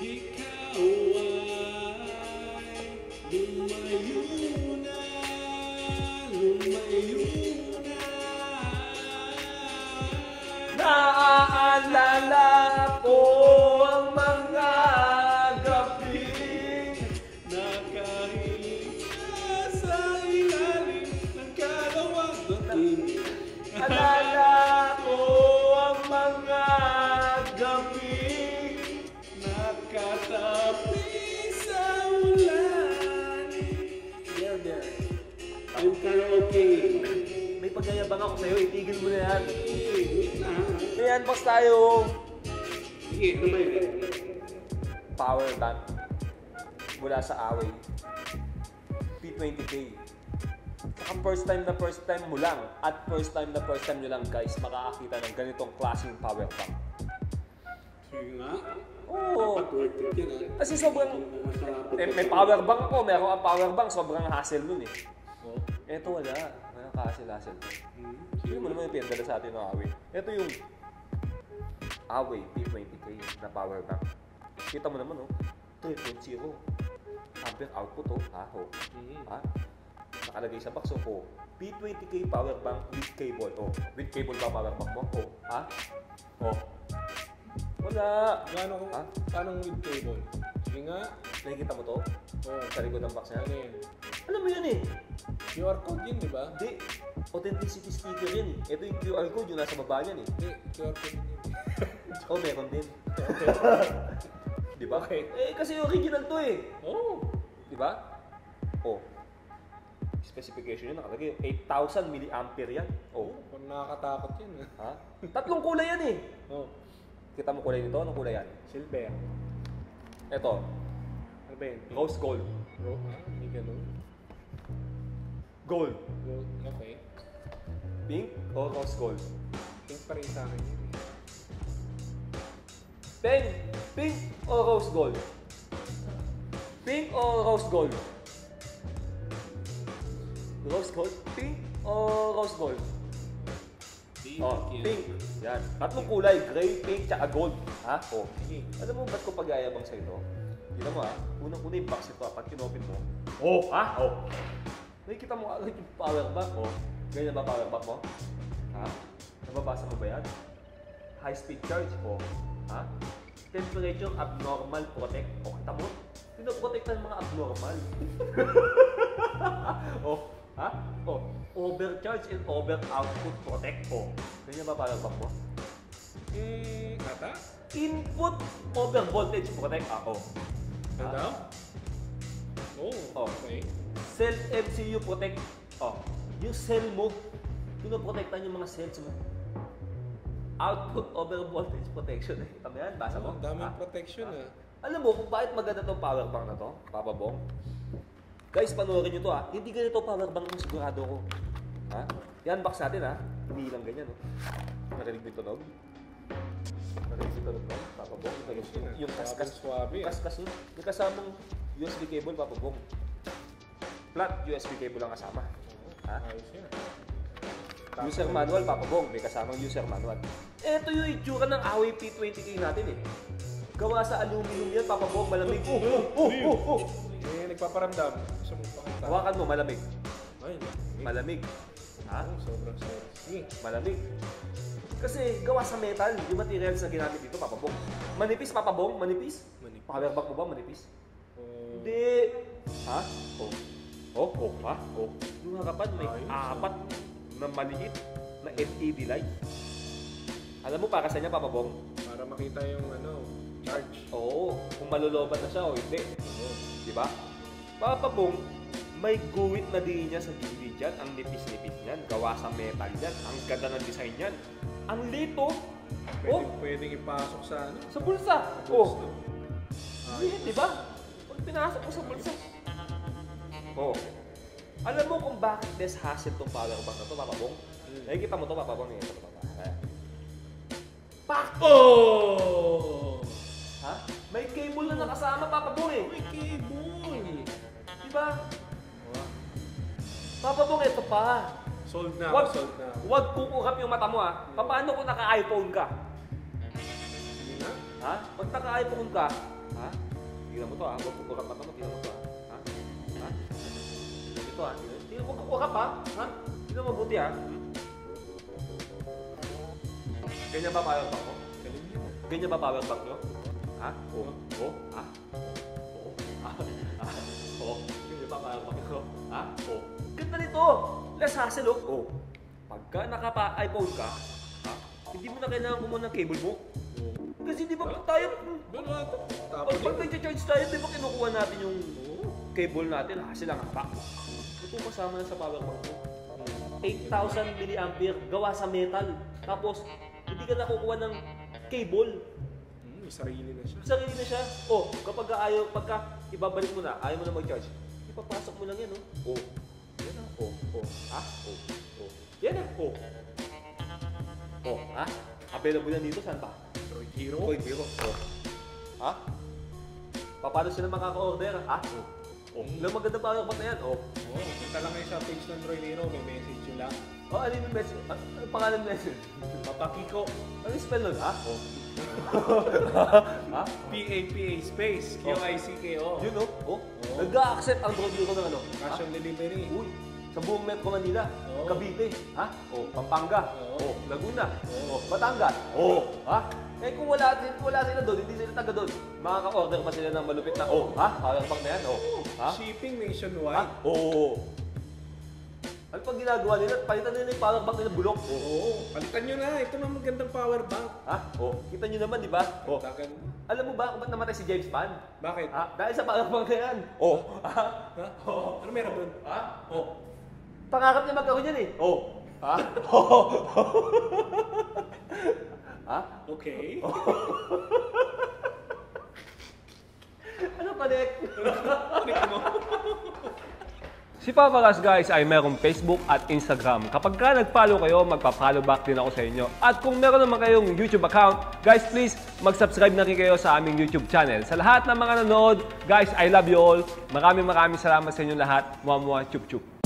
ikaw ay lumayo na, lumayo na. Naaalala ko ang mga gabing nakahiling ka sa ilalim ng kalawang dating. alala ko ang mga gabing Nakatabi sa ulan. there. Yung karaoke. May pagyayabang ako sa'yo, itigil mo na yan. Wait na. May unbox tayo. Sige, ano ba yun? Power bank mula sa Away. P20K. Saka first time mo lang at first time nyo lang guys makakakita ng ganitong klaseng power bank. Sige nga. Oo. Dapat worth it yan, ha? Kasi sobrang may power bank ako, meron kang power bank, sobrang hassle nun eh. Oh. Eto wala, may hassle. Hindi mo naman yung pinadala sa atin ng Away. Ito yung Away P20K na power bank. Kita mo naman, oh, 3.0 ampere output, oh, ha, oh. Ha? Nakalagay sa box, oh, P20K power bank with cable, oh. With cable ba power bank mo? Oh, ha? Oh. Wala. Paano with cable? Sige nga. Nakikita mo to? Oh. Sa likod ng box niya? Ano yan? Alam mo yan eh. QR code yun, di ba? Hindi. Authenticity sticker yan eh. Ito yung QR code, yung nasa baba niyan eh. Hindi, QR code yun. Oh, meron din. Di ba? Okay. Eh, kasi original to eh. Oh. Di ba? Oh. Specification yun, nakalagay. 8,000 milliampere yan. Oh. Parang nakakatakot yun, ha? Ha? Tatlong kulay yan eh. Oh. Kita mo kulay nito? Anong kulay yan? Silver. Ito. Ano ba yun? Rose gold. Bro, ha? Hindi ganun. Gold. Gold. Okay. Pink o rose gold? Pink pa rin sa akin yun, eh. Pink o rose gold? Pink o rose gold? Rose gold? Pink o rose gold? Oh, pink. Yan. Tatlong kulay. Gray, pink, tsaka gold. Ha? Oh. Sige. Alam mo ba't ko pag-ayabang sa ito? Tignan mo ha. Unang-una yung box ito ha. Pag kinopin mo. Oh! Ha? Oh. Nakikita mo agad yung power bank. Oh. Ganyan ba power bank mo? Ha? Nababasa mo ba yan? High speed charge. Oh. Ha? Temperature abnormal protect. Oh, kita mo? Pinoprotektan mga abnormal. Oh. Ha? Oh. Overcharge and over output protect. Oh. Ganyan ba power bank mo? Kata? Input over voltage protect. Ah, oh. Ano daw? Oh, Oh. okay. Cell MCU protect. Oh. Yung cell mo, pinoprotektan yung mga cells mo. Output over voltage protection. Kita mo yan? Basa mo? Ang daming Ah. protection, ah. Alam mo kung bakit maganda tong power bank na to, Papa Bong? Guys, panoorin nyo to ha. Hindi ganito power bank ng sigurado ko. Ha? Yan, box natin ha. Hindi lang ganyan. No? Narinig mo yung tunog? Narinig mo yung tunog no? Papa Bong. Yung kaskas. Swabe, ah. Kaskas yun. May kasamang USB cable, Papa Bong. Flat USB cable lang kasama. Ha? Ayos yan. User manual, Papa Bong. May kasamang user manual. Ito yung itsura ng Away P20K natin eh. Gawa sa aluminum yan, Papa Bong. Malamig. Eh, nagpaparamdam. Gusto mo pakita? Hawakan mo, malamig. Ay, Malamig. Ha? oh, sobrang sorry. Sige. Malamig. Kasi gawa sa metal, yung materials na ginamit dito, Papa Bong. Manipis, Papa Bong? Manipis? Manipis. Power bank mo ba, manipis? Oh, Hindi. Ha? Oh. Oh, oh, ha? Oh. Yung harapan may Ayos, apat na maliit na LED light. Alam mo para sa niya, Papa Bong? para makita yung ano, charge. Oo. Kung malulobat na siya o hindi. Oo. Di ba? Papa Bong, may guwit na din niya sa gilid dyan. Ang nipis-nipis niyan. Gawa sa metal yan. Ang ganda ng design niyan. Ang lito. Pwedeng ipasok sa ano? Sa bulsa. Gusto. Di ba? Pag pinasok mo sa bulsa. Oh. Alam mo kung bakit less hassle tong power bank na to, Papa Bong? Nakikita mo to, Papa Bong. Nakikita mo to. Pak! Oh! Ha? May cable na nakasama, Papa Bong eh. May cable! Diba? Papa Bong, ito pa. Sold na Wag, ako, sold na ako. wag kukurap yung mata mo ha. Paano kung naka-iPhone ka? Sige na. Ha? Ha? Pag naka-iPhone ka, ha? Tingnan mo to ha. Huwag ka pa tingnan mo to ha. Ha? Ha? Ito ha. Tingnan mo ka pa. Ha? Tingnan mo mabuti ha. Ganyan ba power bank mo? Ganyan ba power bank nyo? Ha? Oo. Oo. Ha? Oo. Ha? Ha? Oo. Ganyan ba power bank nyo? Ha? Oo. Ganda nito! Less hassle oh. Oo. Pagka naka-iPhone ka, ha? Hindi mo na kailangan kumuha ng cable mo. Kasi di ba tayo, pag nag-charge tayo, di ba kinukuha natin yung cable natin, hassle lang haba. Ito kasama na sa power bank mo. 8,000 mAh gawa sa metal. Tapos, hindi ka nakukuha ng cable. Sarili na siya. Sarili na siya. Oh, kapag ayaw, pagka ibabalik mo na, ayaw mo na mag-charge, ipapasok mo lang yan, oh. Oh. Yan na. Oh. Oh. Ha? Oh. Oh. Yan na. Oh. Oh. Ha? Available yan dito, saan pa? Android Hero. Android Hero. Oh. Ha? Paano sila makaka-order? Ha? Oh. Oh. Ilang maganda pa yung na yan. Oh. Punta lang kayo sa page ng Android Hero. May message yun lang. Oh, ano yung message? Ano pangalan ng message? Papakiko. Ano yung spell nun? Ha? Oh. Ha? P-A-P-A space. Q-I-C-K-O. Yun oh. Oh. Nag-a-accept ang Android Hero ng ano? Cash on delivery. Uy. Sa buong Metro Manila, Oo. Cavite, ha? Oh, Pampanga, Oo. oh, Laguna, Oo. oh, Batangas, oh, ha? Eh kung wala sila doon, hindi sila taga doon, makaka-order pa sila ng malupit na, oh, ha? Power bank na yan, oh, ha? Shipping Ha? nationwide. Oo. Ano pag ginagawa nila? Palitan nila yung power bank nila bulok. Oh. Oo. Palitan nyo na. Ito na magandang power bank. Ha? Oh, kita nyo naman, di ba? Oh. Tagan. Alam mo ba kung ba't namatay si James Bond? Bakit? Ha? Dahil sa power bank na yan. Oh. Ha? Ha? Ano meron doon? Ha? Oh. Pangarap niya magkaroon yan eh. Oh. Ha? Oh. Ha? Okay. Ano connect? Si Papagas guys ay merong Facebook at Instagram. Kapag ka nag-follow kayo, magpa-follow back din ako sa inyo. At kung meron naman kayong YouTube account, guys please mag-subscribe na rin kayo sa aming YouTube channel. Sa lahat ng mga nanood, guys I love you all. Maraming salamat sa inyo lahat. Muwa muwa chup chup.